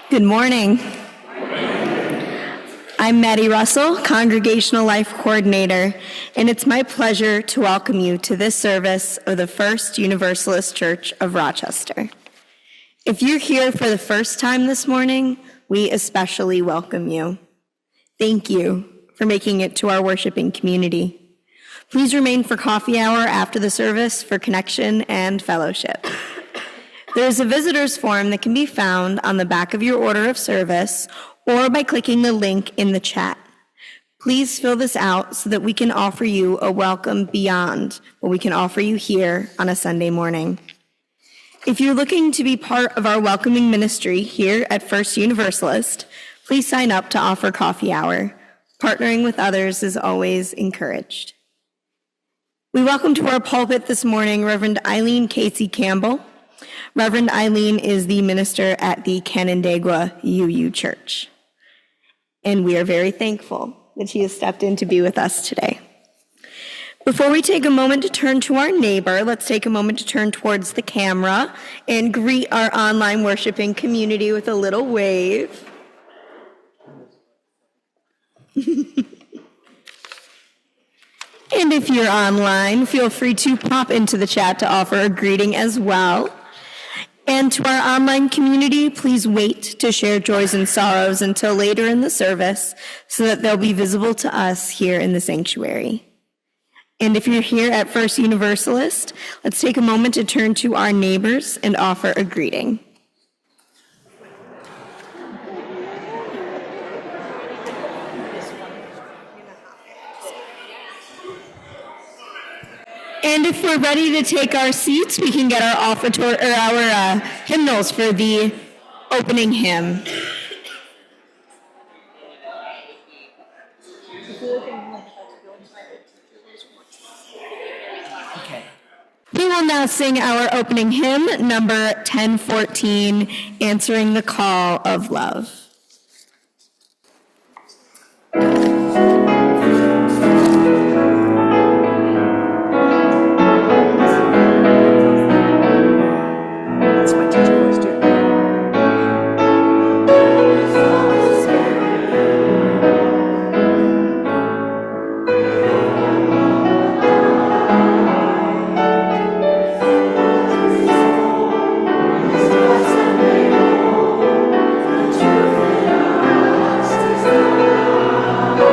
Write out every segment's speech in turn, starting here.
Good morning. I'm Maddie Russell, Congregational Life Coordinator, and it's my pleasure to welcome you to this service of the First Universalist Church of Rochester. If you're here for the first time this morning, we especially welcome you. Thank you for making it to our worshiping community. Please remain for coffee hour after the service for connection and fellowship. There is a visitor's form that can be found on the back of your order of service or by clicking the link in the chat. Please fill this out so that we can offer you a welcome beyond what we can offer you here on a Sunday morning. If you're looking to be part of our welcoming ministry here at First Universalist, please sign up to offer coffee hour. Partnering with others is always encouraged. We welcome to our pulpit this morning Reverend Eileen Casey-Campbell. Reverend Eileen is the minister at the Canandaigua UU Church, and we are very thankful that she has stepped in to be with us today. Before we take a moment to turn to our neighbor, let's take a moment to turn towards the camera and greet our online worshiping community with a little wave. And if you're online, feel free to pop into the chat to offer a greeting as well. And to our online community, please wait to share joys and sorrows until later in the service so that they'll be visible to us here in the sanctuary. And if you're here at First Universalist, let's take a moment to turn to our neighbors and offer a greeting. And if we're ready to take our seats, we can get our hymnals for the opening hymn. Okay. We will now sing our opening hymn, number 1014, Answering the Call of Love. Oh,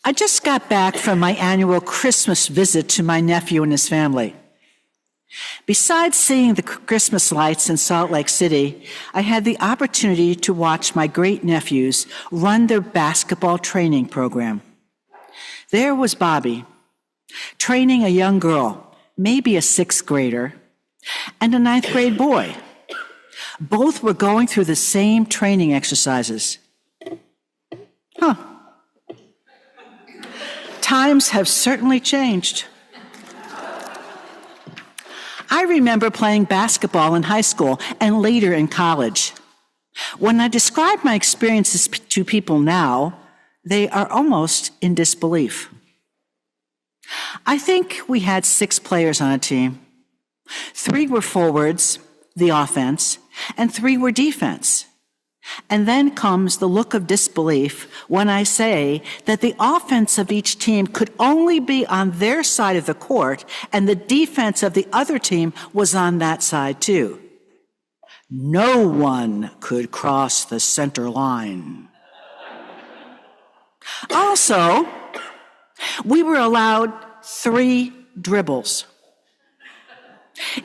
I just got back from my annual Christmas visit to my nephew and his family. Besides seeing the Christmas lights in Salt Lake City, I had the opportunity to watch my great-nephews run their basketball training program. There was Bobby, training a young girl, maybe a sixth grader, and a ninth grade boy. Both were going through the same training exercises. Times have certainly changed. I remember playing basketball in high school and later in college. When I describe my experiences to people now, they are almost in disbelief. I think we had 6 players on a team. 3 were forwards, the offense, and 3 were defense. And then comes the look of disbelief when I say that the offense of each team could only be on their side of the court and the defense of the other team was on that side too. No one could cross the center line. Also, we were allowed 3 dribbles.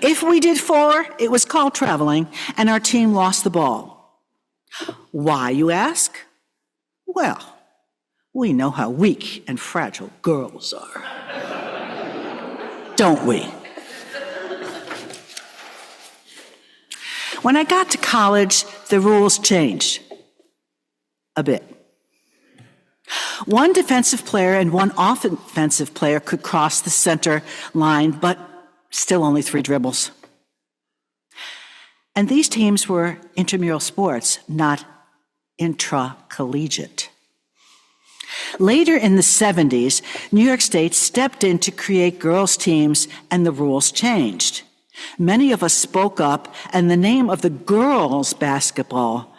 If we did 4, it was called traveling, and our team lost the ball. Why, you ask? Well, we know how weak and fragile girls are. Don't we? When I got to college, the rules changed a bit. 1 defensive player and 1 offensive player could cross the center line, but still only 3 dribbles. And these teams were intramural sports, not intracollegiate. Later in the 70s, New York State stepped in to create girls' teams, and the rules changed. Many of us spoke up, and the name of the girls' basketball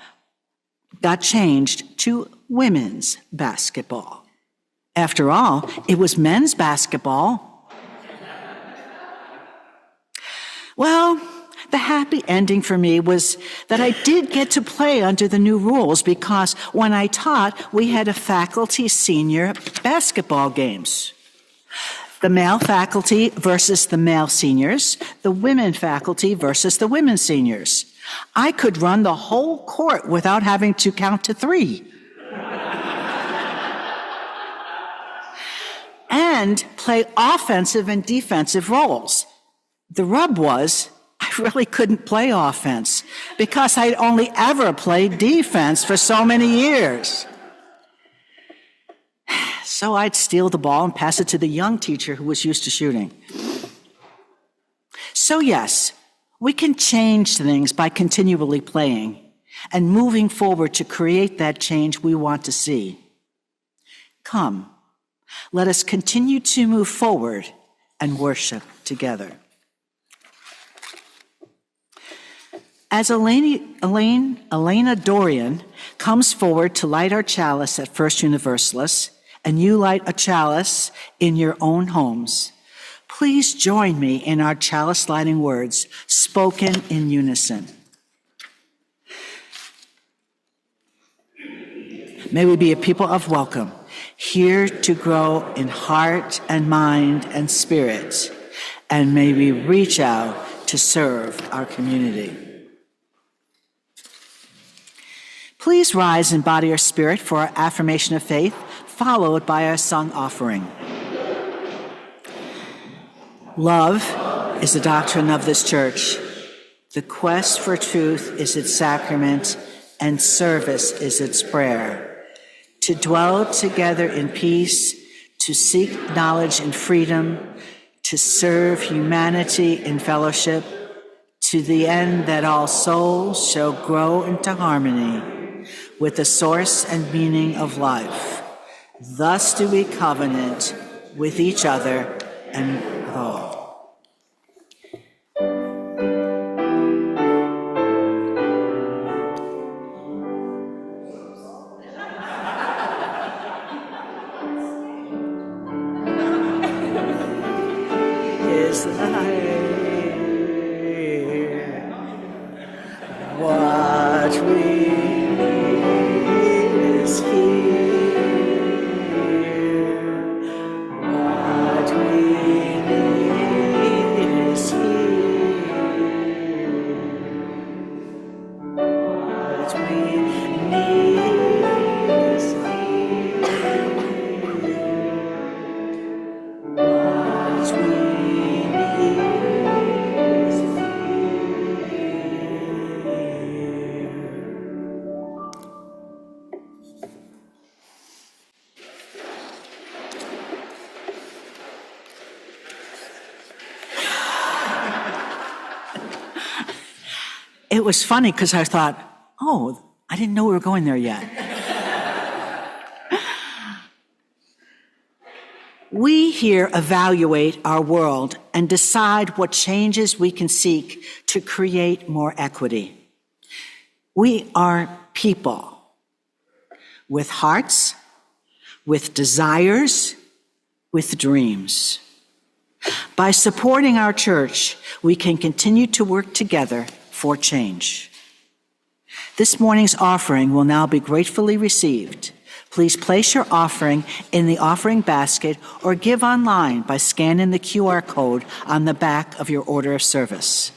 got changed to women's basketball. After all, it was men's basketball. Well, the happy ending for me was that I did get to play under the new rules because when I taught, we had a faculty senior basketball games. The male faculty versus the male seniors, the women faculty versus the women seniors. I could run the whole court without having to count to 3. And play offensive and defensive roles. The rub was, I really couldn't play offense because I'd only ever played defense for so many years. So I'd steal the ball and pass it to the young teacher who was used to shooting. So yes, we can change things by continually playing and moving forward to create that change we want to see. Come, let us continue to move forward and worship together. As Elena Dorian comes forward to light our chalice at First Universalist, and you light a chalice in your own homes, please join me in our chalice lighting words spoken in unison. May we be a people of welcome, here to grow in heart and mind and spirit, and may we reach out to serve our community. Please rise and body our spirit for our affirmation of faith, followed by our song offering. Love is the doctrine of this church. The quest for truth is its sacrament, and service is its prayer. To dwell together in peace, to seek knowledge in freedom, to serve humanity in fellowship, to the end that all souls shall grow into harmony with the source and meaning of life. Thus do we covenant with each other and all. Is what we need is here. It was funny because I thought, oh, I didn't know we were going there yet. We here evaluate our world and decide what changes we can seek to create more equity. We are people with hearts, with desires, with dreams. By supporting our church, we can continue to work together for change. This morning's offering will now be gratefully received. Please place your offering in the offering basket or give online by scanning the QR code on the back of your order of service.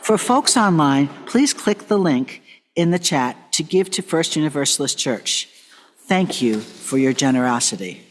For folks online, please click the link in the chat to give to First Universalist Church. Thank you for your generosity.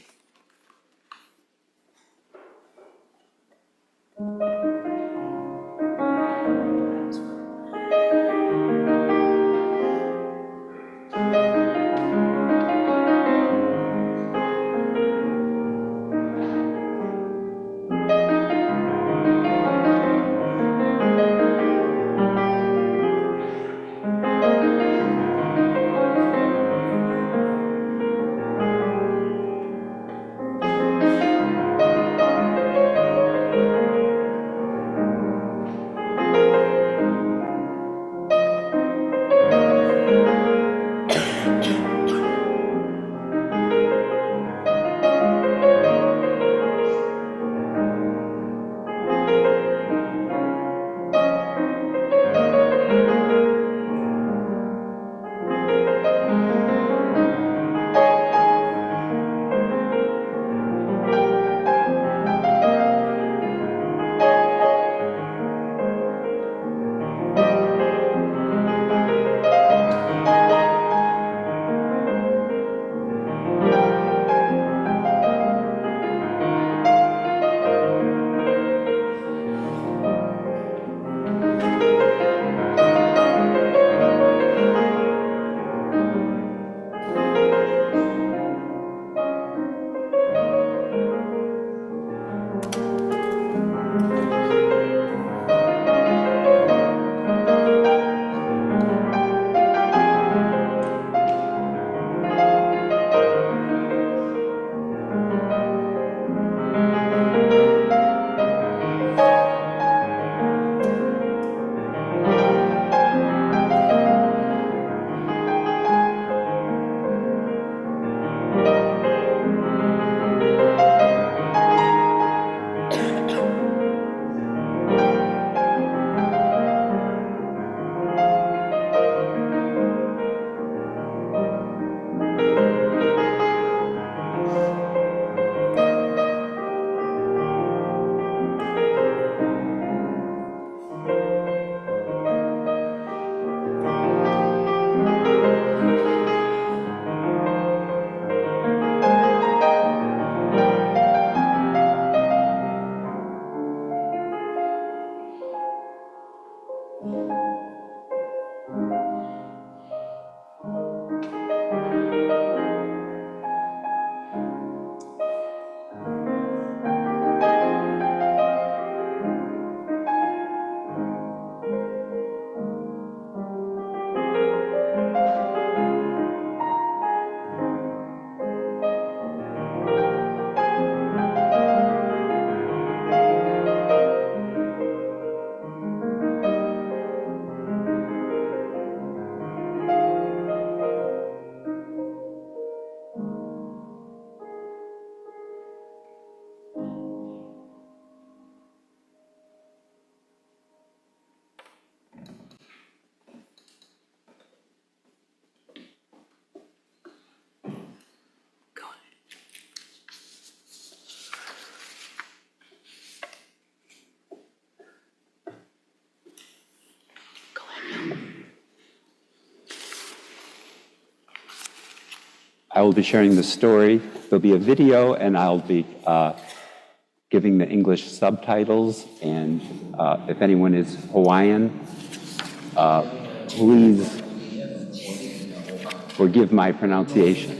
I will be sharing the story. There'll be a video, and I'll be giving the English subtitles. And if anyone is Hawaiian, please forgive my pronunciation.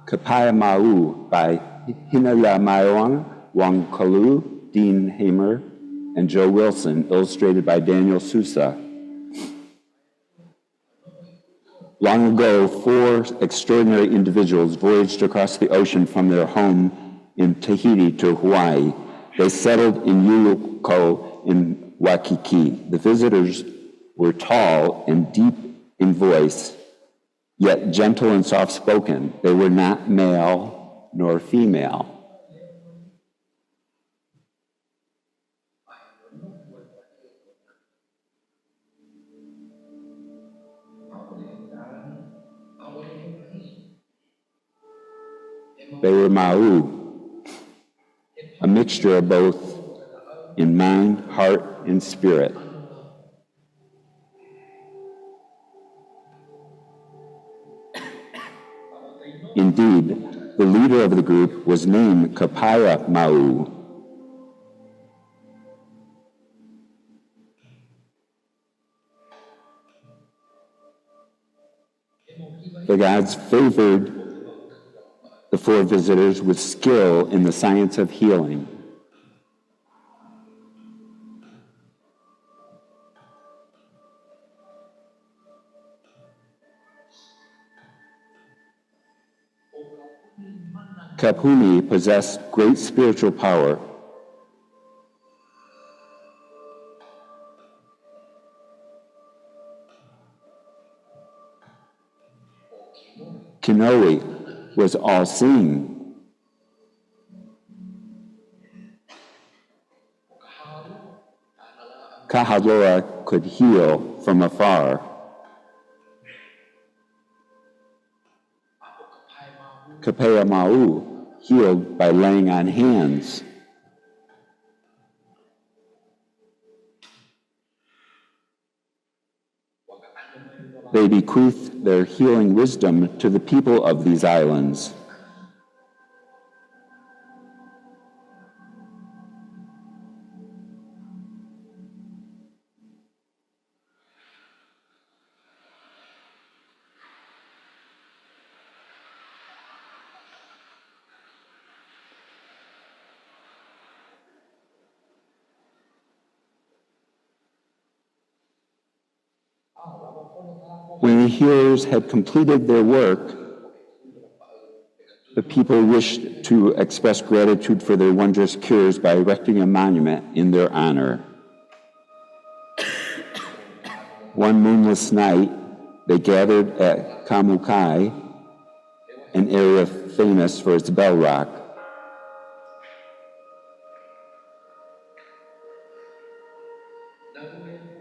Kapaya Mau by Hinaya Mayoang, Wang Kalu, Dean Hamer, and Joe Wilson, illustrated by Daniel Sousa. Long ago, 4 extraordinary individuals voyaged across the ocean from their home in Tahiti to Hawaii. They settled in UURoc in Waikiki. The visitors were tall and deep in voice, yet gentle and soft-spoken. They were not male nor female. They were Mau, a mixture of both in mind, heart, and spirit. Indeed, the leader of the group was named Kapaya Mau. The gods favored the 4 visitors with skill in the science of healing. Kapuni possessed great spiritual power. Kinoe was all-seeing. Kahaloa could heal from afar. Kapea Mau healed by laying on hands. They bequeathed their healing wisdom to the people of these islands. When the healers had completed their work, the people wished to express gratitude for their wondrous cures by erecting a monument in their honor. One moonless night, they gathered at Kamukai, an area famous for its bell rock.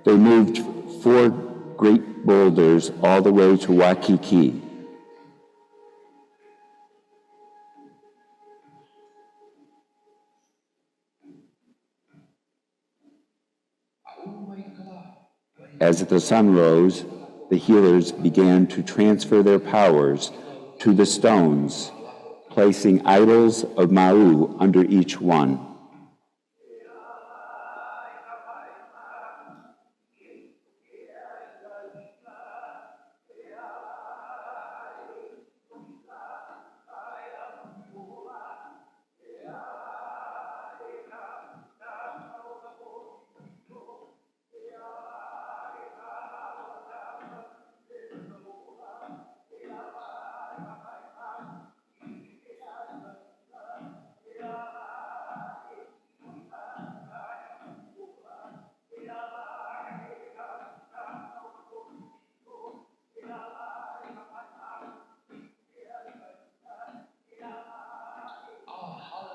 They moved 4 great boulders all the way to Waikiki. As the sun rose, the healers began to transfer their powers to the stones, placing idols of Mau under each one.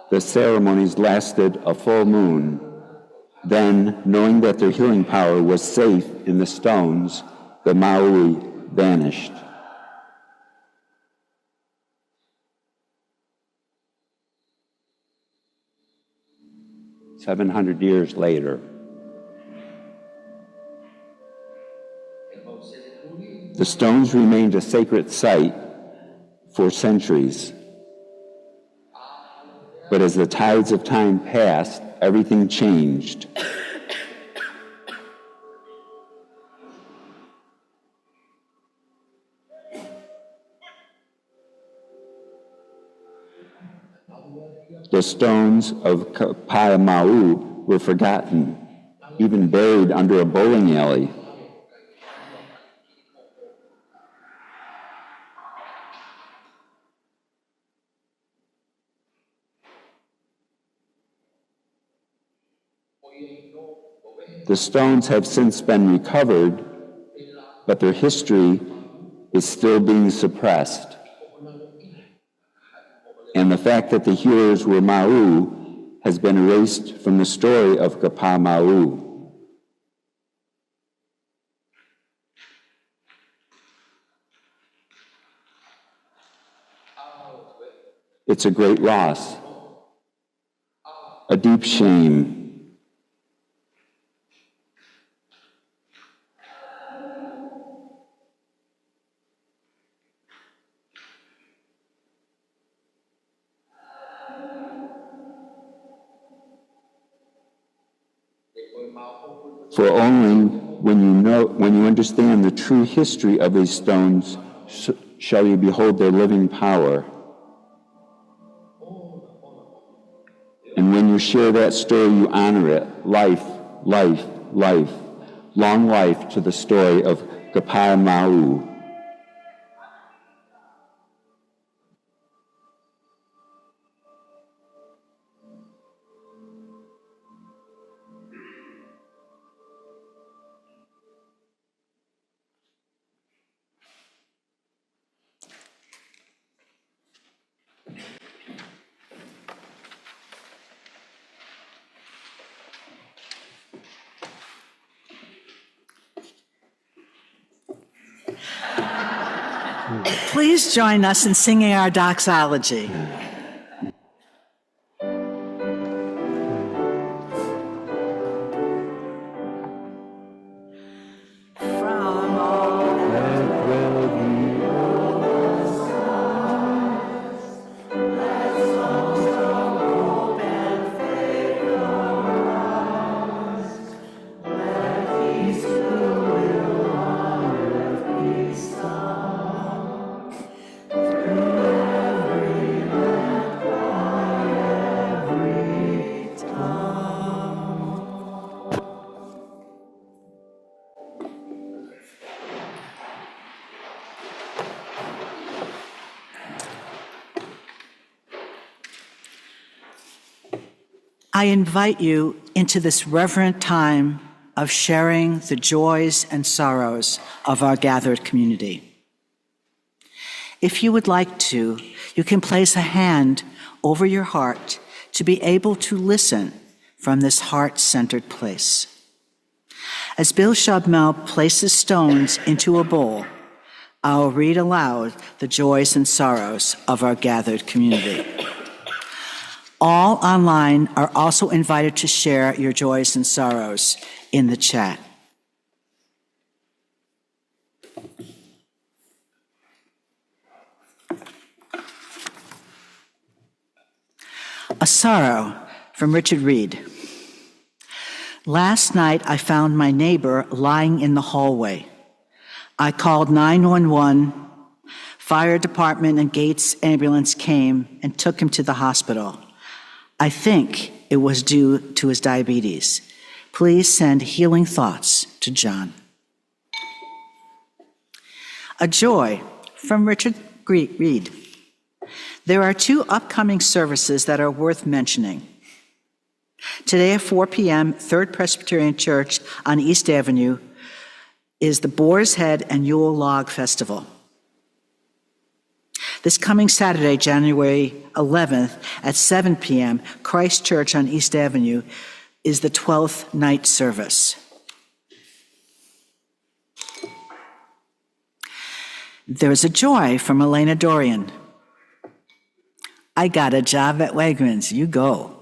The ceremonies lasted a full moon. Then, knowing that their healing power was safe in the stones, the Maui vanished. "700 years later, the stones remained a sacred site for centuries. But as the tides of time passed, everything changed. The stones of Kapaiamau were forgotten, even buried under a bowling alley. The stones have since been recovered, but their history is still being suppressed. And the fact that the healers were Mau has been erased from the story of Kapaiamau. It's a great loss, a deep shame. For only when you understand the true history of these stones, shall you behold their living power. And when you share that story, you honor it. Life, life, life. Long life to the story of Kapaiamau. Please join us in singing our doxology. I invite you into this reverent time of sharing the joys and sorrows of our gathered community. If you would like to, you can place a hand over your heart to be able to listen from this heart-centered place. As Bill Shubmel places stones into a bowl, I'll read aloud the joys and sorrows of our gathered community. All online are also invited to share your joys and sorrows in the chat. A sorrow from Richard Reed. Last night I found my neighbor lying in the hallway. I called 911. Fire department and Gates ambulance came and took him to the hospital. I think it was due to his diabetes. Please send healing thoughts to John. A joy from Richard Reed. There are 2 upcoming services that are worth mentioning. Today at 4 p.m., Third Presbyterian Church on East Avenue is the Boar's Head and Yule Log Festival. This coming Saturday, January 11th at 7 p.m., Christ Church on East Avenue is the 12th night service. There's a joy from Elena Dorian. I got a job at Wegmans. You go.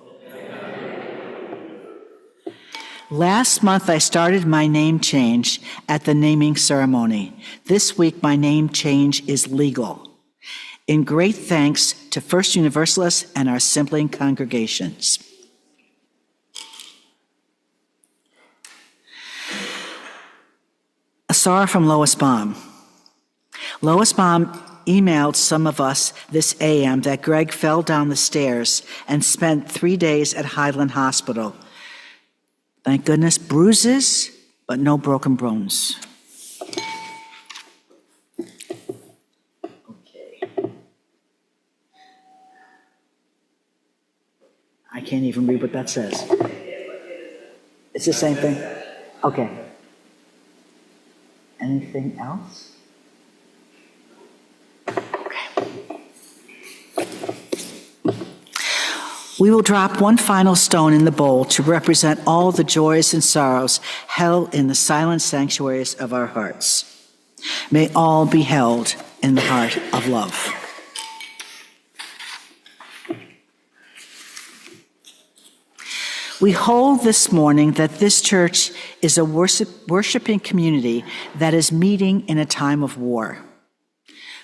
Last month, I started my name change at the naming ceremony. This week, my name change is legal. In great thanks to First Universalist and our sibling congregations. A sorrow from Lois Baum. Lois Baum emailed some of us this AM that Greg fell down the stairs and spent 3 days at Highland Hospital. Thank goodness, bruises, but no broken bones. Okay. I can't even read what that says. It's the same thing? Okay. Anything else? We will drop one final stone in the bowl to represent all the joys and sorrows held in the silent sanctuaries of our hearts. May all be held in the heart of love. We hold this morning that this church is a worshiping community that is meeting in a time of war.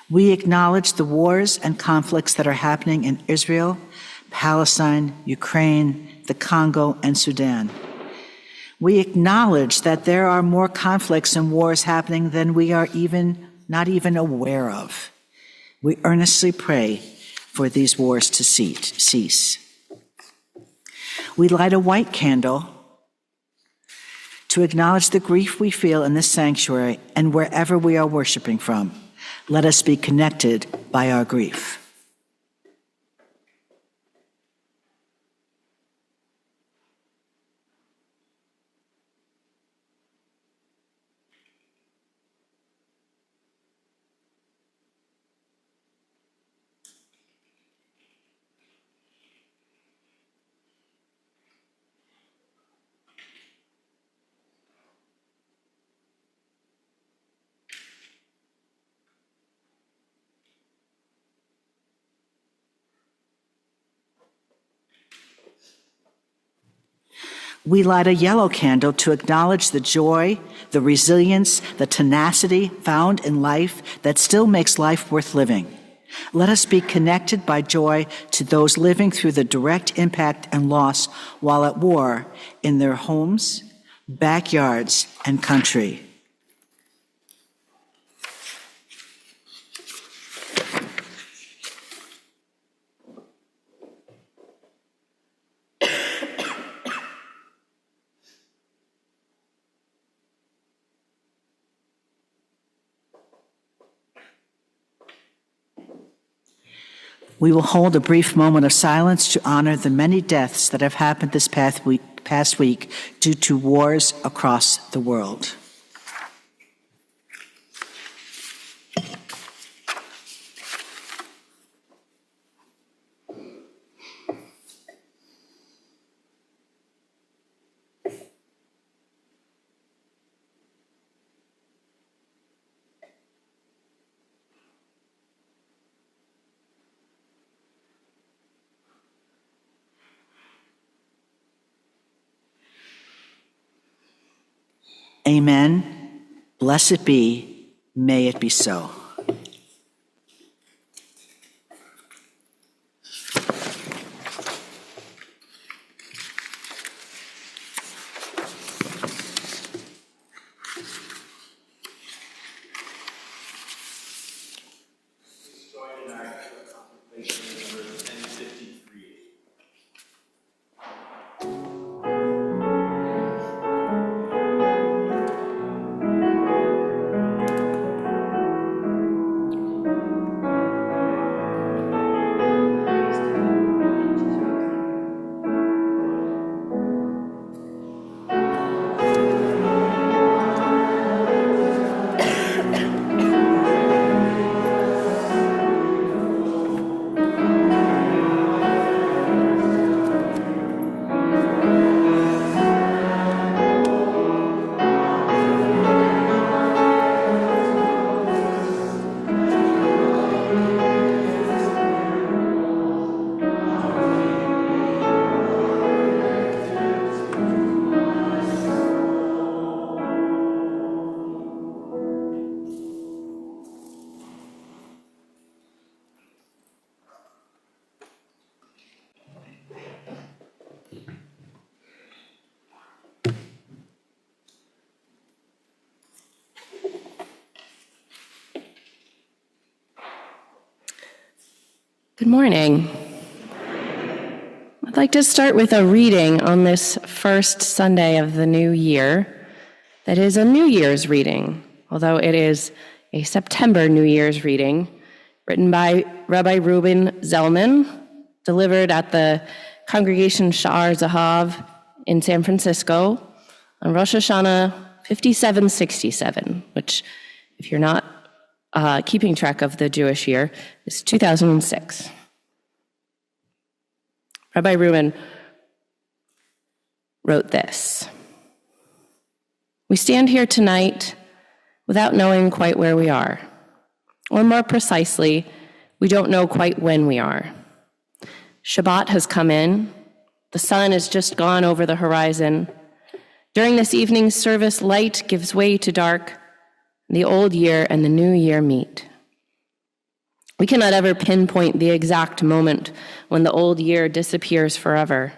We acknowledge the wars and conflicts that are happening in Israel, Palestine, Ukraine, the Congo, and Sudan. We acknowledge that there are more conflicts and wars happening than we are not even aware of. We earnestly pray for these wars to cease. We light a white candle to acknowledge the grief we feel in this sanctuary and wherever we are worshiping from. Let us be connected by our grief. We light a yellow candle to acknowledge the joy, the resilience, the tenacity found in life that still makes life worth living. Let us be connected by joy to those living through the direct impact and loss while at war in their homes, backyards, and country. We will hold a brief moment of silence to honor the many deaths that have happened this past week due to wars across the world. Amen. Blessed be. May it be so. Good morning. I'd like to start with a reading on this first Sunday of the new year that is a New Year's reading, although it is a September New Year's reading written by Rabbi Reuben Zellman, delivered at the Congregation Sha'ar Zahav in San Francisco on Rosh Hashanah 5767, which, if you're not keeping track of the Jewish year, is 2006. Rabbi Reuben wrote this: "We stand here tonight without knowing quite where we are, or more precisely, we don't know quite when we are. Shabbat has come in, the sun has just gone over the horizon. During this evening's service, light gives way to dark, the old year and the new year meet. We cannot ever pinpoint the exact moment when the old year disappears forever,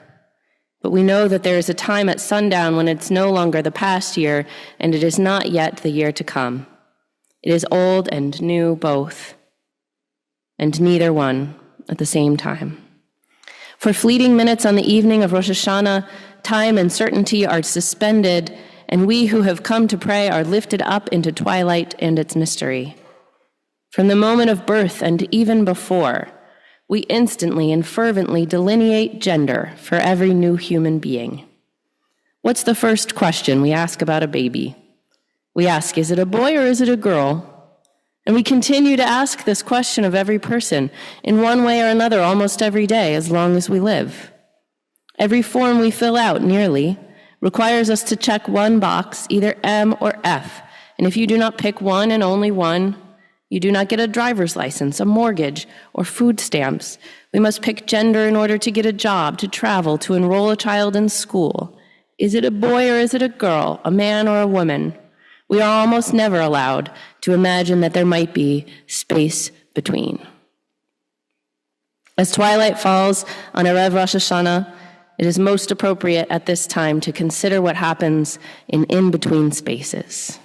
but we know that there is a time at sundown when it's no longer the past year and it is not yet the year to come. It is old and new both, and neither one at the same time. For fleeting minutes on the evening of Rosh Hashanah, time and certainty are suspended, and we who have come to pray are lifted up into twilight and its mystery. From the moment of birth and even before, we instantly and fervently delineate gender for every new human being. What's the first question we ask about a baby? We ask, is it a boy or is it a girl? And we continue to ask this question of every person in one way or another almost every day as long as we live. Every form we fill out, nearly, requires us to check one box, either M or F, and if you do not pick one and only one, you do not get a driver's license, a mortgage, or food stamps. We must pick gender in order to get a job, to travel, to enroll a child in school. Is it a boy or is it a girl, a man or a woman? We are almost never allowed to imagine that there might be space between. As twilight falls on Erev Rosh Hashanah, it is most appropriate at this time to consider what happens in in-between spaces.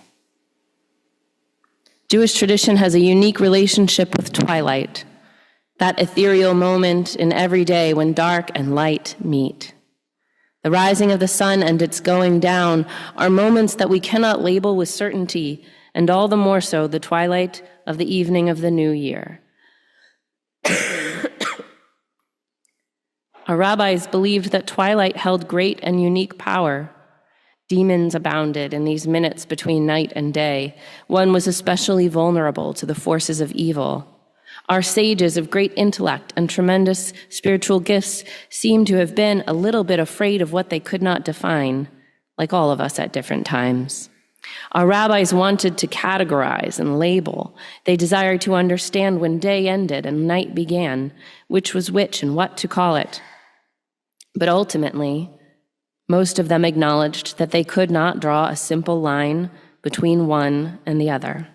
Jewish tradition has a unique relationship with twilight, that ethereal moment in every day when dark and light meet. The rising of the sun and its going down are moments that we cannot label with certainty, and all the more so the twilight of the evening of the new year. Our rabbis believed that twilight held great and unique power. Demons abounded in these minutes between night and day. One was especially vulnerable to the forces of evil. Our sages of great intellect and tremendous spiritual gifts seem to have been a little bit afraid of what they could not define, like all of us at different times. Our rabbis wanted to categorize and label. They desired to understand when day ended and night began, which was which and what to call it. But ultimately, most of them acknowledged that they could not draw a simple line between one and the other.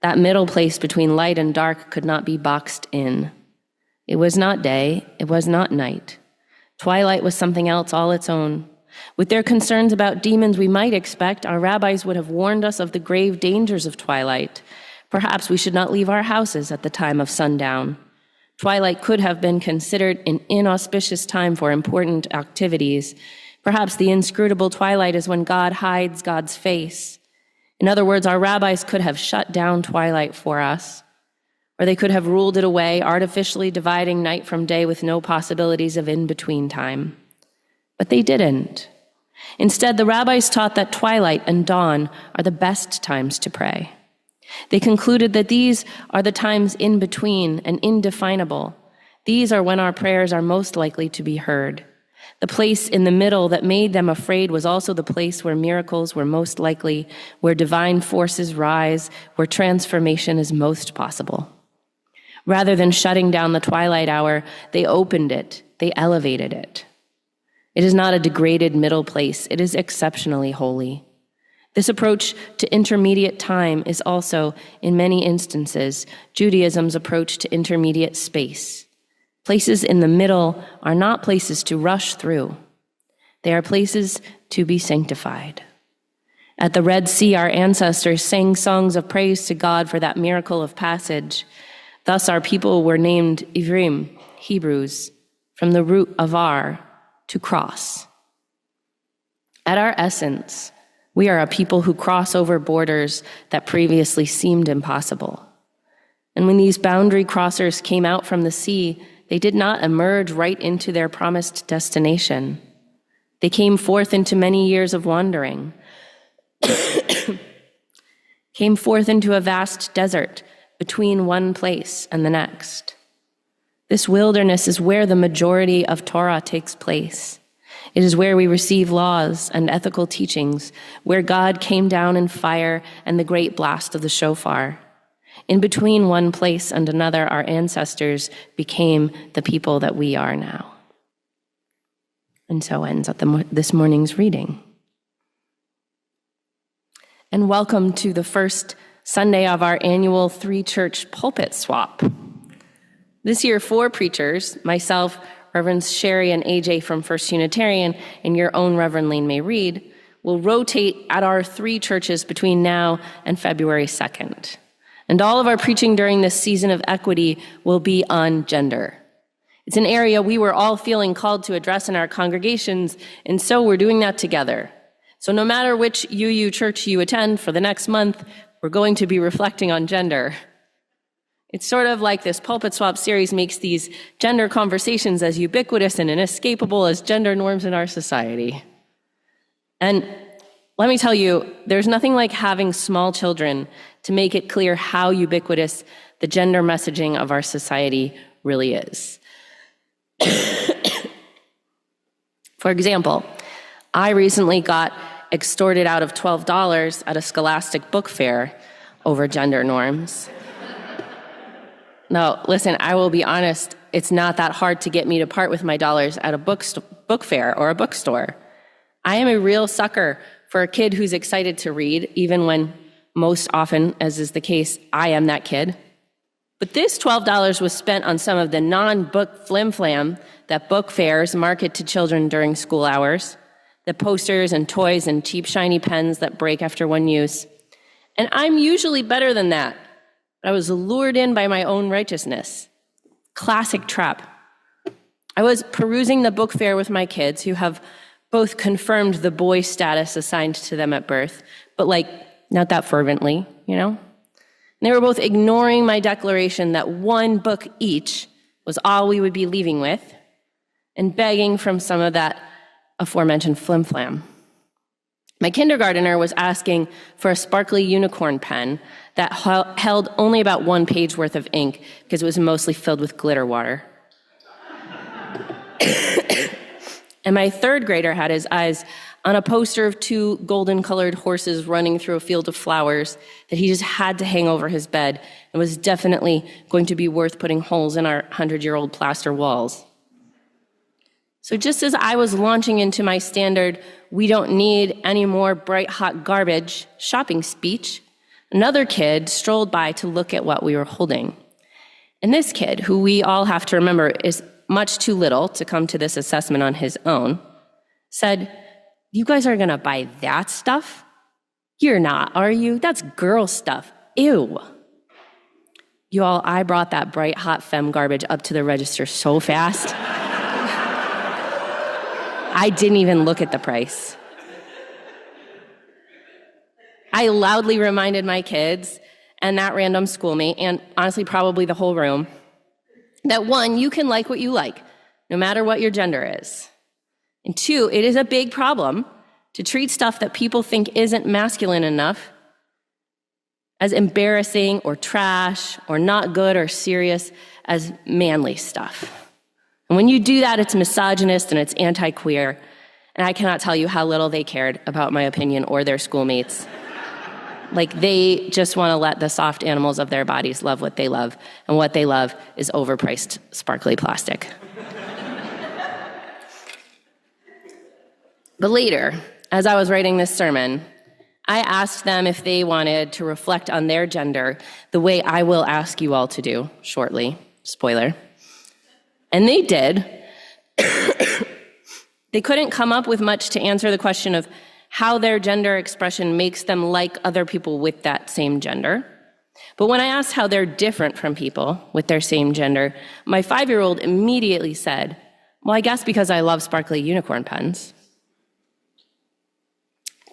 That middle place between light and dark could not be boxed in. It was not day, it was not night. Twilight was something else all its own. With their concerns about demons, we might expect our rabbis would have warned us of the grave dangers of twilight. Perhaps we should not leave our houses at the time of sundown. Twilight could have been considered an inauspicious time for important activities. Perhaps the inscrutable twilight is when God hides God's face. In other words, our rabbis could have shut down twilight for us, or they could have ruled it away, artificially dividing night from day with no possibilities of in-between time. But they didn't. Instead, the rabbis taught that twilight and dawn are the best times to pray. They concluded that these are the times in between and indefinable. These are when our prayers are most likely to be heard. The place in the middle that made them afraid was also the place where miracles were most likely, where divine forces rise, where transformation is most possible. Rather than shutting down the twilight hour, they opened it, they elevated it. It is not a degraded middle place, it is exceptionally holy. This approach to intermediate time is also, in many instances, Judaism's approach to intermediate space. Places in the middle are not places to rush through. They are places to be sanctified. At the Red Sea, our ancestors sang songs of praise to God for that miracle of passage. Thus our people were named Ivrim, Hebrews, from the root avar, to cross. At our essence, we are a people who cross over borders that previously seemed impossible. And when these boundary crossers came out from the sea, they did not emerge right into their promised destination. They came forth into many years of wandering, came forth into a vast desert between one place and the next. This wilderness is where the majority of Torah takes place. It is where we receive laws and ethical teachings, where God came down in fire and the great blast of the shofar. In between one place and another, our ancestors became the people that we are now. And so ends this morning's reading. And welcome to the first Sunday of our annual 3-church pulpit swap. This year, 4 preachers, myself, Reverends Sherry and AJ from First Unitarian, and your own Reverend Lane May Reed, will rotate at our 3 churches between now and February 2nd. And all of our preaching during this season of equity will be on gender. It's an area we were all feeling called to address in our congregations, and so we're doing that together. So no matter which UU church you attend for the next month, we're going to be reflecting on gender. It's sort of like this pulpit swap series makes these gender conversations as ubiquitous and inescapable as gender norms in our society. And let me tell you, there's nothing like having small children to make it clear how ubiquitous the gender messaging of our society really is. For example, I recently got extorted out of $12 at a Scholastic book fair over gender norms. Now, listen, I will be honest, it's not that hard to get me to part with my dollars at a book fair or a bookstore. I am a real sucker for a kid who's excited to read, even when most often, as is the case, I am that kid. But this $12 was spent on some of the non-book flim-flam that book fairs market to children during school hours, the posters and toys and cheap shiny pens that break after one use. And I'm usually better than that. I was lured in by my own righteousness. Classic trap. I was perusing the book fair with my kids, who have both confirmed the boy status assigned to them at birth, but not that fervently, you know? And they were both ignoring my declaration that 1 book each was all we would be leaving with, and begging from some of that aforementioned flim-flam. My kindergartner was asking for a sparkly unicorn pen that held only about 1 page worth of ink because it was mostly filled with glitter water. And my 3rd grader had his eyes on a poster of 2 golden-colored horses running through a field of flowers that he just had to hang over his bed and was definitely going to be worth putting holes in our 100-year-old plaster walls. So just as I was launching into my standard, "we don't need any more bright, hot garbage" shopping speech, another kid strolled by to look at what we were holding. And this kid, who we all have to remember is much too little to come to this assessment on his own, said, "You guys are gonna buy that stuff? You're not, are you? That's girl stuff. Ew." You all, I brought that bright, hot femme garbage up to the register so fast, I didn't even look at the price. I loudly reminded my kids and that random schoolmate, and honestly probably the whole room, that 1, you can like what you like, no matter what your gender is. And 2, it is a big problem to treat stuff that people think isn't masculine enough as embarrassing or trash or not good or serious as manly stuff. And when you do that, it's misogynist and it's anti-queer, and I cannot tell you how little they cared about my opinion or their schoolmates. They just want to let the soft animals of their bodies love what they love, and what they love is overpriced, sparkly plastic. But later, as I was writing this sermon, I asked them if they wanted to reflect on their gender the way I will ask you all to do shortly. Spoiler. And they did. They couldn't come up with much to answer the question of how their gender expression makes them like other people with that same gender. But when I asked how they're different from people with their same gender, my 5-year-old immediately said, well, I guess because I love sparkly unicorn pens.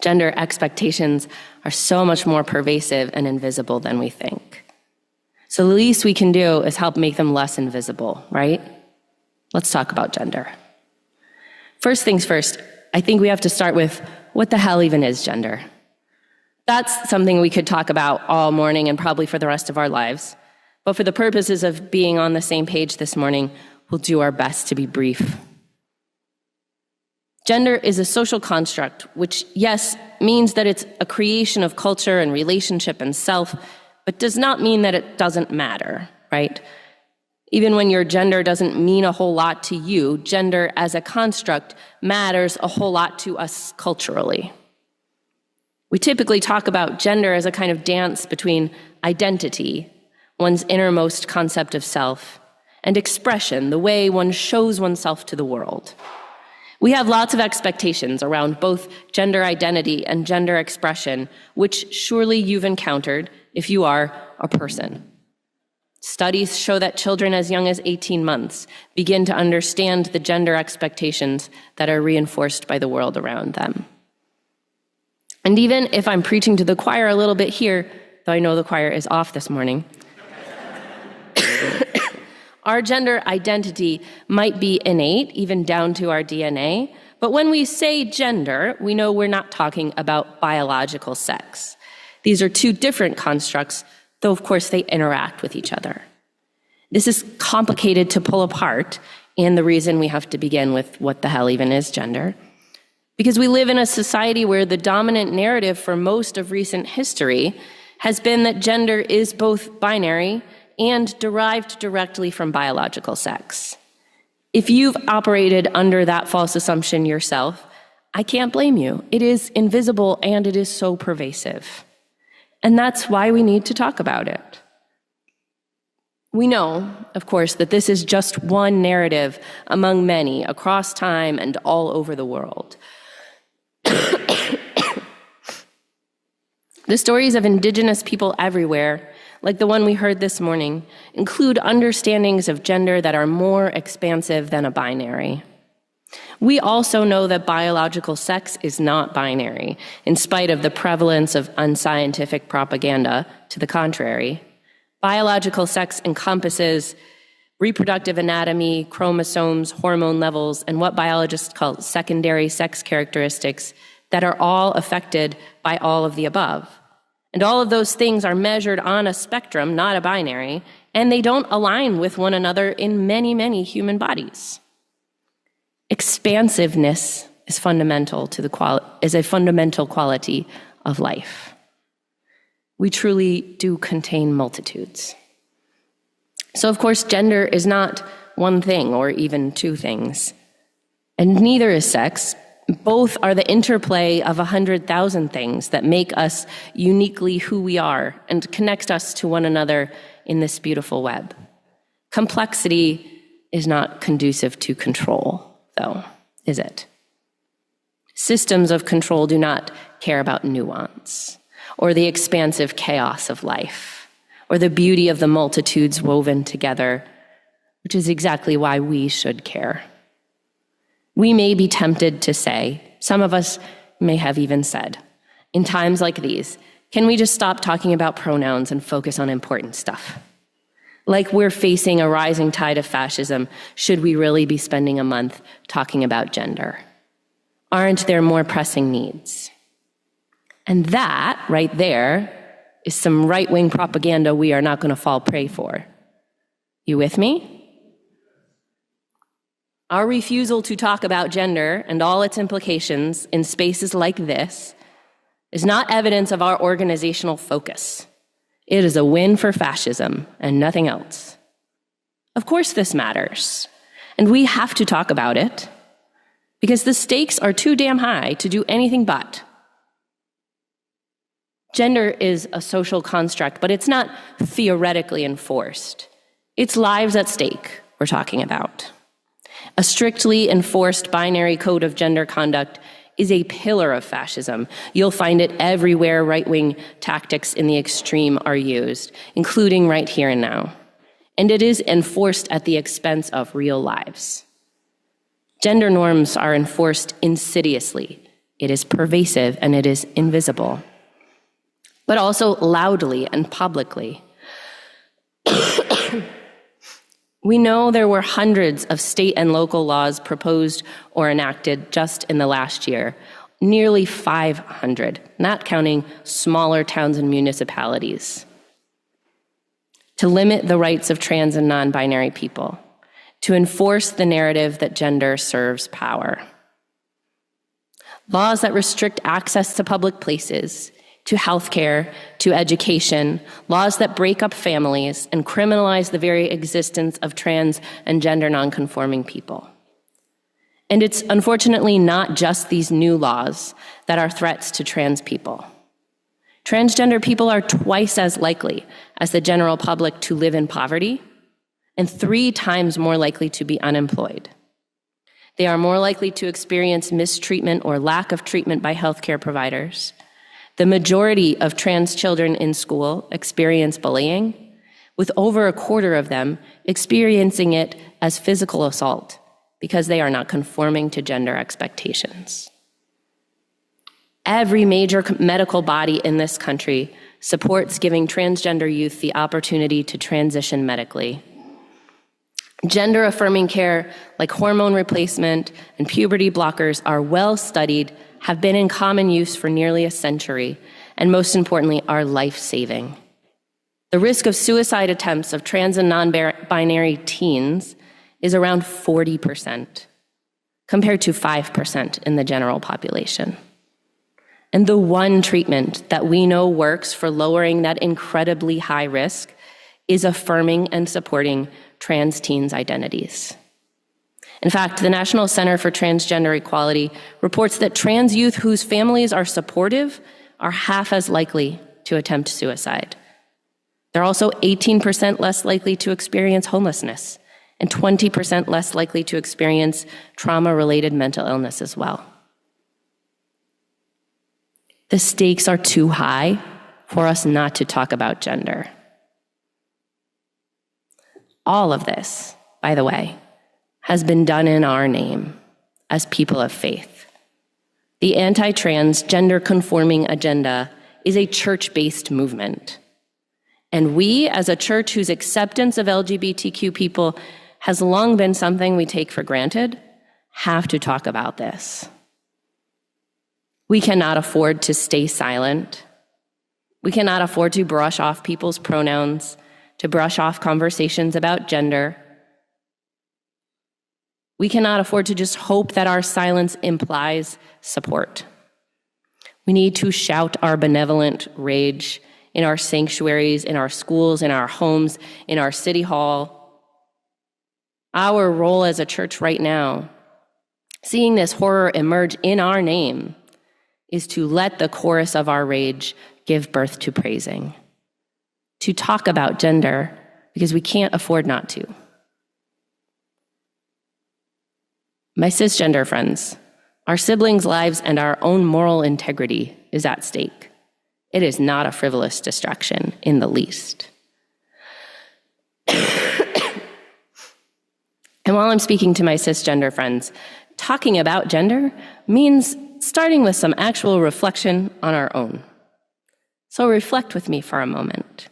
Gender expectations are so much more pervasive and invisible than we think. So the least we can do is help make them less invisible, right? Let's talk about gender. First things first, I think we have to start with what the hell even is gender? That's something we could talk about all morning and probably for the rest of our lives. But for the purposes of being on the same page this morning, we'll do our best to be brief. Gender is a social construct, which, yes, means that it's a creation of culture and relationship and self, but does not mean that it doesn't matter, right? Even when your gender doesn't mean a whole lot to you, gender as a construct matters a whole lot to us culturally. We typically talk about gender as a kind of dance between identity, one's innermost concept of self, and expression, the way one shows oneself to the world. We have lots of expectations around both gender identity and gender expression, which surely you've encountered if you are a person. Studies show that children as young as 18 months begin to understand the gender expectations that are reinforced by the world around them. And even if I'm preaching to the choir a little bit here, though I know the choir is off this morning, our gender identity might be innate, even down to our DNA, but when we say gender, we know we're not talking about biological sex. These are two different constructs, though of course they interact with each other. This is complicated to pull apart, and the reason we have to begin with what the hell even is gender. Because we live in a society where the dominant narrative for most of recent history has been that gender is both binary and derived directly from biological sex. If you've operated under that false assumption yourself, I can't blame you. It is invisible and it is so pervasive. And that's why we need to talk about it. We know, of course, that this is just one narrative among many across time and all over the world. The stories of Indigenous people everywhere, like the one we heard this morning, include understandings of gender that are more expansive than a binary. We also know that biological sex is not binary, in spite of the prevalence of unscientific propaganda to the contrary. Biological sex encompasses reproductive anatomy, chromosomes, hormone levels, and what biologists call secondary sex characteristics that are all affected by all of the above. And all of those things are measured on a spectrum, not a binary, and they don't align with one another in many, many human bodies. Expansiveness is fundamental to is a fundamental quality of life. We truly do contain multitudes. So, of course, gender is not one thing or even two things, and neither is sex. Both are the interplay of 100,000 things that make us uniquely who we are and connect us to one another in this beautiful web. Complexity is not conducive to control, though, is it? Systems of control do not care about nuance or the expansive chaos of life or the beauty of the multitudes woven together, which is exactly why we should care. We may be tempted to say, some of us may have even said, in times like these, can we just stop talking about pronouns and focus on important stuff? Like we're facing a rising tide of fascism, should we really be spending a month talking about gender? Aren't there more pressing needs? And that, right there, is some right-wing propaganda we are not going to fall prey for. You with me? Our refusal to talk about gender and all its implications in spaces like this is not evidence of our organizational focus. It is a win for fascism and nothing else. Of course this matters, and we have to talk about it because the stakes are too damn high to do anything but. Gender is a social construct, but it's not theoretically enforced. It's lives at stake we're talking about. A strictly enforced binary code of gender conduct is a pillar of fascism. You'll find it everywhere right-wing tactics in the extreme are used, including right here and now. And it is enforced at the expense of real lives. Gender norms are enforced insidiously. It is pervasive and it is invisible, but also loudly and publicly. We know there were hundreds of state and local laws proposed or enacted just in the last year, nearly 500, not counting smaller towns and municipalities, to limit the rights of trans and non-binary people, to enforce the narrative that gender serves power. Laws that restrict access to public places, to healthcare, to education, laws that break up families and criminalize the very existence of trans and gender nonconforming people. And it's unfortunately not just these new laws that are threats to trans people. Transgender people are twice as likely as the general public to live in poverty and 3 times more likely to be unemployed. They are more likely to experience mistreatment or lack of treatment by healthcare providers. The majority of trans children in school experience bullying, with over a quarter of them experiencing it as physical assault because they are not conforming to gender expectations. Every major medical body in this country supports giving transgender youth the opportunity to transition medically. Gender-affirming care, like hormone replacement and puberty blockers, are well studied, have been in common use for nearly a century, and most importantly, are life-saving. The risk of suicide attempts of trans and non-binary teens is around 40%, compared to 5% in the general population. And the one treatment that we know works for lowering that incredibly high risk is affirming and supporting trans teens' identities. In fact, the National Center for Transgender Equality reports that trans youth whose families are supportive are half as likely to attempt suicide. They're also 18% less likely to experience homelessness and 20% less likely to experience trauma-related mental illness as well. The stakes are too high for us not to talk about gender. All of this, by the way, has been done in our name as people of faith. The anti-trans, gender-conforming agenda is a church-based movement. And we, as a church whose acceptance of LGBTQ people has long been something we take for granted, have to talk about this. We cannot afford to stay silent. We cannot afford to brush off people's pronouns, to brush off conversations about gender. We cannot afford to just hope that our silence implies support. We need to shout our benevolent rage in our sanctuaries, in our schools, in our homes, in our city hall. Our role as a church right now, seeing this horror emerge in our name, is to let the chorus of our rage give birth to praising, to talk about gender because we can't afford not to. My cisgender friends, our siblings' lives and our own moral integrity is at stake. It is not a frivolous distraction in the least. And while I'm speaking to my cisgender friends, talking about gender means starting with some actual reflection on our own. So reflect with me for a moment.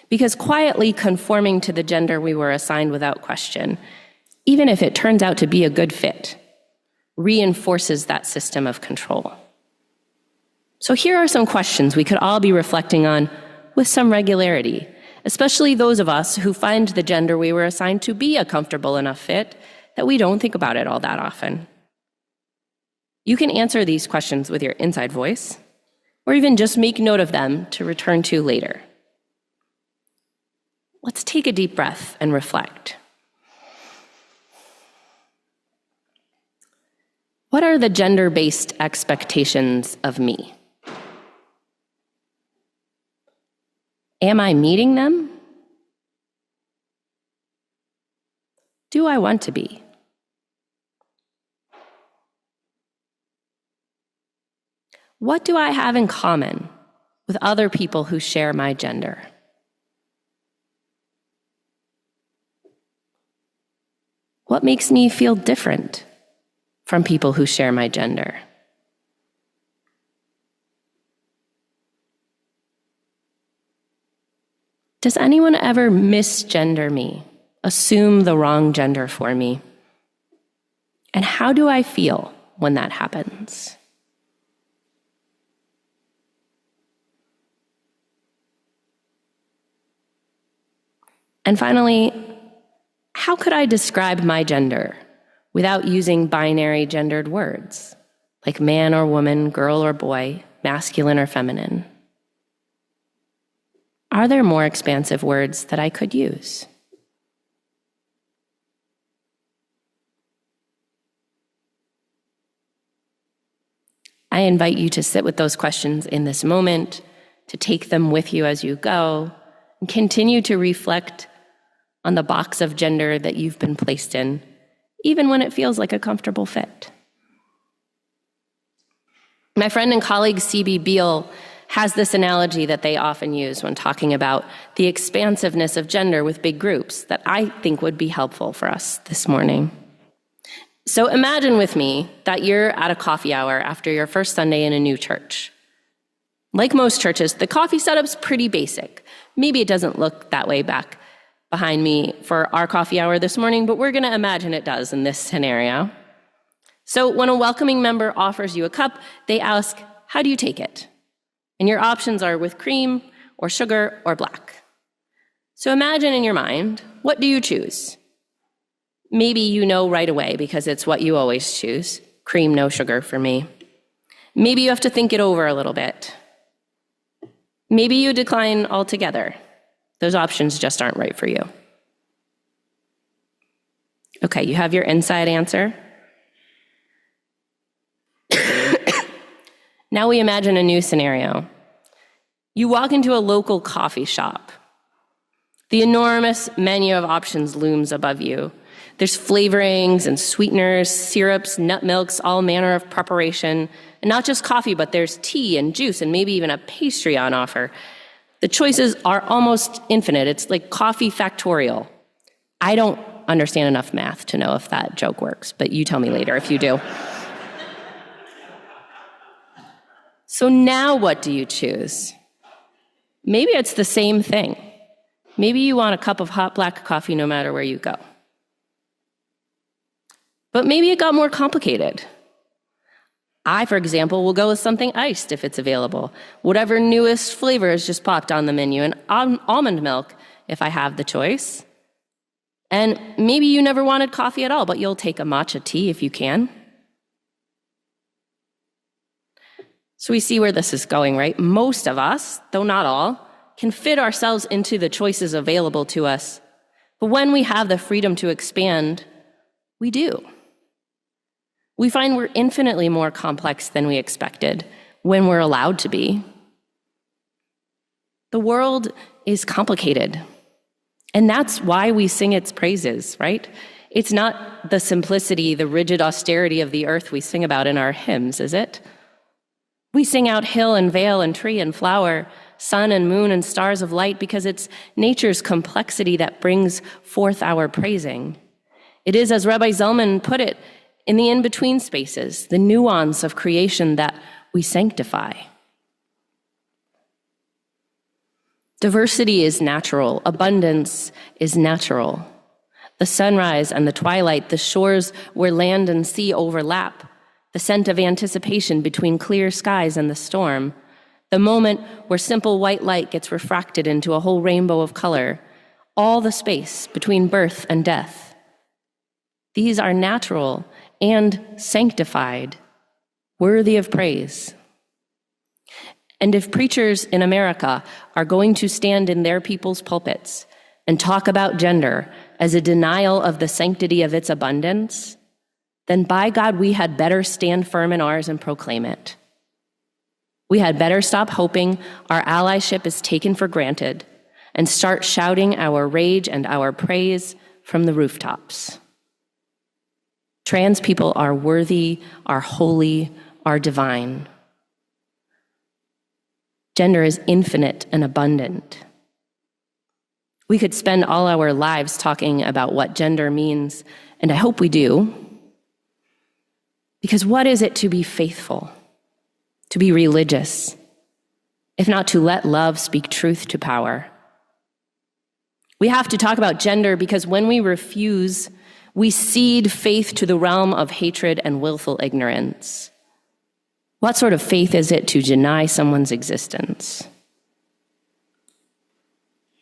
Because quietly conforming to the gender we were assigned without question, even if it turns out to be a good fit, reinforces that system of control. So here are some questions we could all be reflecting on with some regularity, especially those of us who find the gender we were assigned to be a comfortable enough fit that we don't think about it all that often. You can answer these questions with your inside voice, or even just make note of them to return to later. Let's take a deep breath and reflect. What are the gender-based expectations of me? Am I meeting them? Do I want to be? What do I have in common with other people who share my gender? What makes me feel different from people who share my gender? Does anyone ever misgender me, assume the wrong gender for me? And how do I feel when that happens? And finally, how could I describe my gender without using binary gendered words like man or woman, girl or boy, masculine or feminine? Are there more expansive words that I could use? I invite you to sit with those questions in this moment, to take them with you as you go, and continue to reflect on the box of gender that you've been placed in, even when it feels like a comfortable fit. My friend and colleague C.B. Beale has this analogy that they often use when talking about the expansiveness of gender with big groups that I think would be helpful for us this morning. So imagine with me that you're at a coffee hour after your first Sunday in a new church. Like most churches, the coffee setup's pretty basic. Maybe it doesn't look that way back behind me for our coffee hour this morning, but we're going to imagine it does in this scenario. So when a welcoming member offers you a cup, they ask, how do you take it? And your options are with cream or sugar or black. So imagine in your mind, what do you choose? Maybe you know right away because it's what you always choose. Cream, no sugar for me. Maybe you have to think it over a little bit. Maybe you decline altogether. Those options just aren't right for you. Okay, you have your inside answer. Now we imagine a new scenario. You walk into a local coffee shop. The enormous menu of options looms above you. There's flavorings and sweeteners, syrups, nut milks, all manner of preparation. And not just coffee, but there's tea and juice and maybe even a pastry on offer. The choices are almost infinite. It's like coffee factorial. I don't understand enough math to know if that joke works, but you tell me later if you do. So now what do you choose? Maybe it's the same thing. Maybe you want a cup of hot black coffee no matter where you go. But maybe it got more complicated. I, for example, will go with something iced if it's available. Whatever newest flavor has just popped on the menu, and almond milk if I have the choice. And maybe you never wanted coffee at all, but you'll take a matcha tea if you can. So we see where this is going, right? Most of us, though not all, can fit ourselves into the choices available to us. But when we have the freedom to expand, we do. We find we're infinitely more complex than we expected when we're allowed to be. The world is complicated, and that's why we sing its praises, right? It's not the simplicity, the rigid austerity of the earth we sing about in our hymns, is it? We sing out hill and vale and tree and flower, sun and moon and stars of light because it's nature's complexity that brings forth our praising. It is, as Rabbi Zellman put it, in the in-between spaces, the nuance of creation that we sanctify. Diversity is natural. Abundance is natural. The sunrise and the twilight, the shores where land and sea overlap, the scent of anticipation between clear skies and the storm, the moment where simple white light gets refracted into a whole rainbow of color, all the space between birth and death. These are natural and sanctified, worthy of praise. And if preachers in America are going to stand in their people's pulpits and talk about gender as a denial of the sanctity of its abundance, then by God, we had better stand firm in ours and proclaim it. We had better stop hoping our allyship is taken for granted and start shouting our rage and our praise from the rooftops. Trans people are worthy, are holy, are divine. Gender is infinite and abundant. We could spend all our lives talking about what gender means, and I hope we do. Because what is it to be faithful, to be religious, if not to let love speak truth to power? We have to talk about gender because when we refuse, we cede faith to the realm of hatred and willful ignorance. What sort of faith is it to deny someone's existence?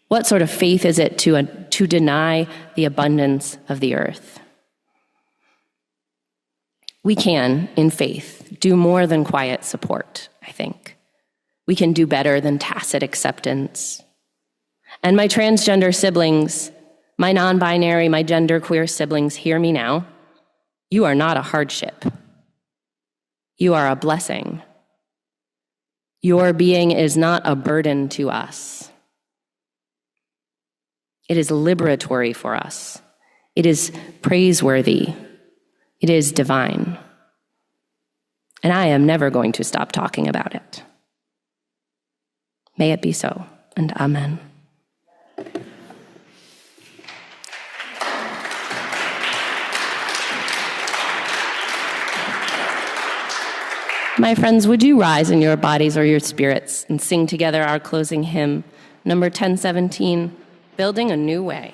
What sort of faith is it to deny the abundance of the earth? We can, in faith, do more than quiet support, I think. We can do better than tacit acceptance. And my transgender siblings, my non-binary, my genderqueer siblings, hear me now. You are not a hardship. You are a blessing. Your being is not a burden to us. It is liberatory for us. It is praiseworthy. It is divine. And I am never going to stop talking about it. May it be so, and amen. My friends, would you rise in your bodies or your spirits and sing together our closing hymn, number 1017, Building a New Way.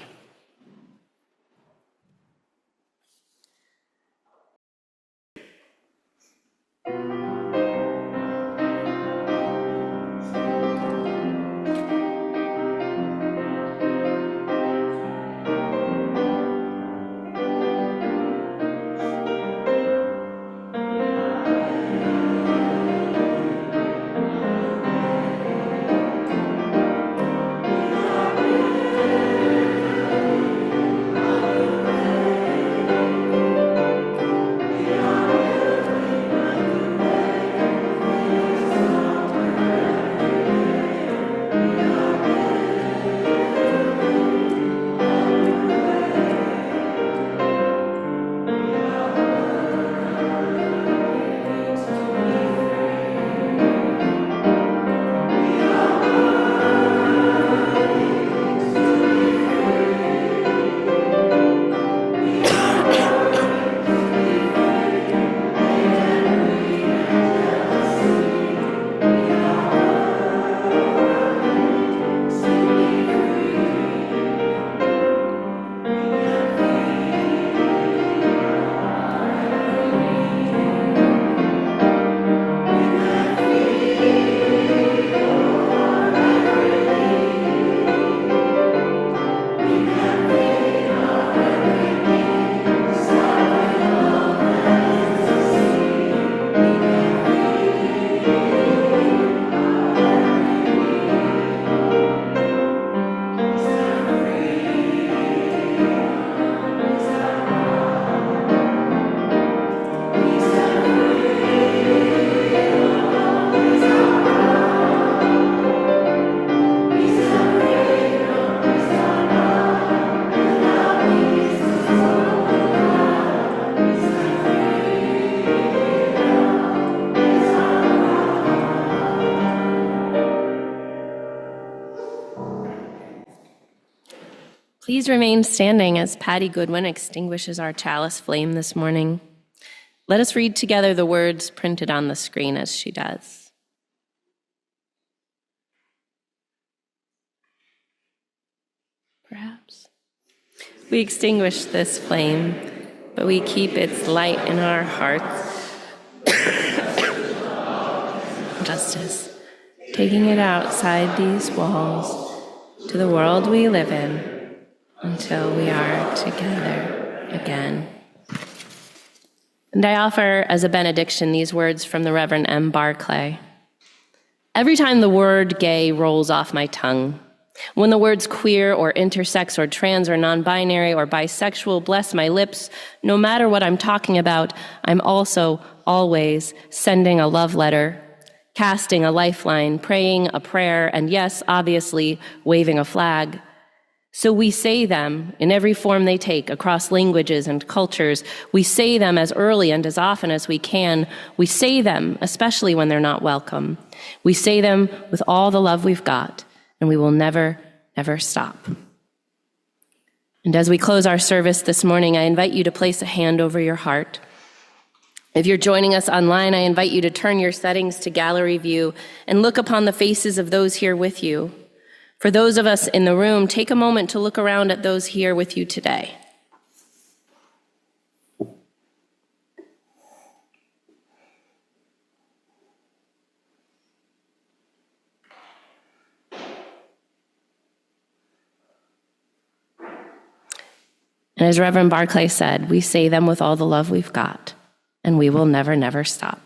Please remain standing as Patty Goodwin extinguishes our chalice flame this morning. Let us read together the words printed on the screen as she does. Perhaps. We extinguish this flame, but we keep its light in our hearts. Justice, taking it outside these walls to the world we live in until we are together again. And I offer as a benediction these words from the Reverend M. Barclay. Every time the word gay rolls off my tongue, when the words queer or intersex or trans or non-binary or bisexual bless my lips, no matter what I'm talking about, I'm also always sending a love letter, casting a lifeline, praying a prayer, and yes, obviously, waving a flag. So we say them in every form they take, across languages and cultures. We say them as early and as often as we can. We say them, especially when they're not welcome. We say them with all the love we've got, and we will never, ever stop. And as we close our service this morning, I invite you to place a hand over your heart. If you're joining us online, I invite you to turn your settings to gallery view and look upon the faces of those here with you. For those of us in the room, take a moment to look around at those here with you today. And as Reverend Barclay said, we say them with all the love we've got, and we will never, never stop.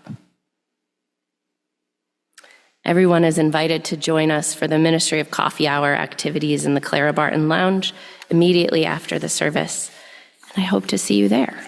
Everyone is invited to join us for the Ministry of Coffee Hour activities in the Clara Barton Lounge immediately after the service. And I hope to see you there.